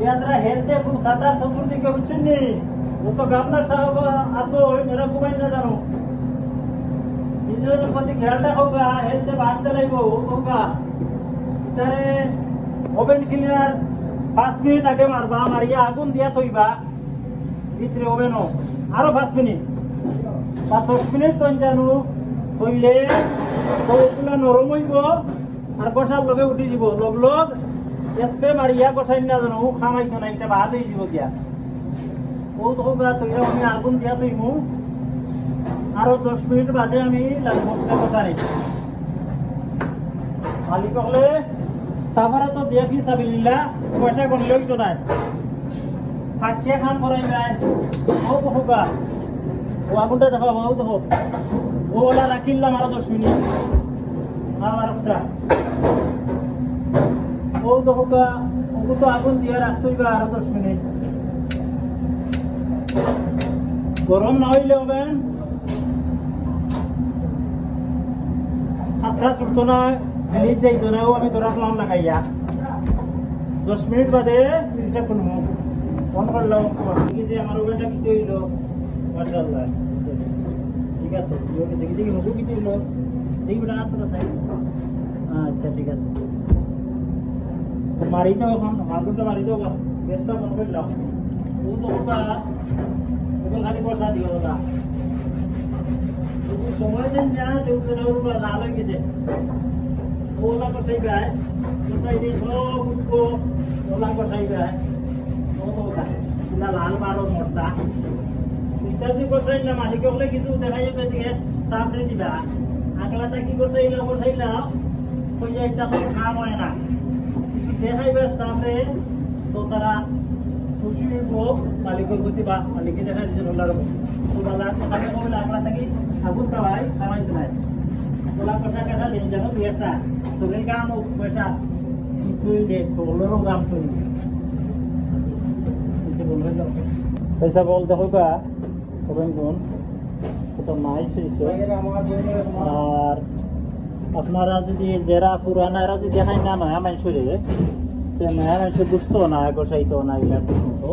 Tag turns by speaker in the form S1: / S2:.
S1: ইয়াদরা হেলতে খুব সাতার সত্তর দিকে বুঝছেন নি ও তো গাবনার সাহেব আসো এরা ঘুমাই না জানো নিজের প্রতি খেয়ালটা হোগা হেলতে বাঁচতে লাগবো হোগা তারে ওভেন ক্লিনার 5 মিনিট আগে মারবা মারিয়া আগুন দিয়া থইবা ভিতরে ওভেনও আরো 5 মিনিট বা 10 মিনিট তো জানো থইলে তো ওগুলা নরম হইব আর কষার লগে উঠি যাব লগ লগ এসপে মারিয়া কষাই না জানো খামাইতো না এটা ভাত হয়ে যাব গিয়া ও তো হোগা তৈরা আমি আগুন দিয়া থইমু আরো 10 মিনিট বাদে আমি মশলা কষাই মালিক হলে সাভারে তো দিয়া ফি সাবিল্লাহ পয়সা কোন লই তো নাই ফাকিয়া খান করাই নাই ও তো হোগা ও আগুনটা দেখো ও তো হোক ও ওলা রাখিলাম আরো 10 মিনিট আমার একটা ও তো হোগা ও তো আগুন দিয়া রাখতইবা আরো 10 মিনিট গরম না হইলে হবেন আচ্ছা ছুটতো না দিল্লি যাইতো না ও আমি তোরা ফ্লাম লাগাইয়া 10 মিনিট বাদে এটা খুলবো ফোন করলাম যে আমার ওভেনটা কি হইল মাশাআল্লাহ ঠিক আছে কি মগু কি হইল এই বড় না তো সাইড আচ্ছা ঠিক আছে মারি তো এখন আগুনটা মারি তো গ্যাসটা বন্ধ করলাম ও তো ওটা খালি বসা দিও না সময় দেন না চলতে না ওর লাল হয়ে গেছে ওলা কষাই গায় কষাই দিয়ে সব উঠবো ওলা কষাই গায় ওলা লাল মারো মরতা ইত্যাদি কষাই না মালিক হলে কিছু দেখাই যাবে দিকে তাপরে দিবা আগলাটা কি কষাইলা কষাইলা ওই যে একটা তো কাম হয় না দেখাইবে তাপরে তো তারা খুশি হইব মালিকের প্রতি বা মালিকে দেখা দিচ্ছে বলার তো বাজার সেখানে বলে আগলা থাকি আগুন খাওয়াই খাওয়াইতে নাই ওলা কষা কাটা দিন যেন দুই একটা তোদের গান ও পয়সা কিছুই দে তোলেরও গান শুনি পয়সা বল দেখো কা তখন কোন তো নাই হয়েছে আর আপনারা যদি যারা পুরানারা যদি দেখাই না নয়া মানুষ নয়া মানুষ বুঝতো না গোসাইতো না এগুলা ঠিক মতো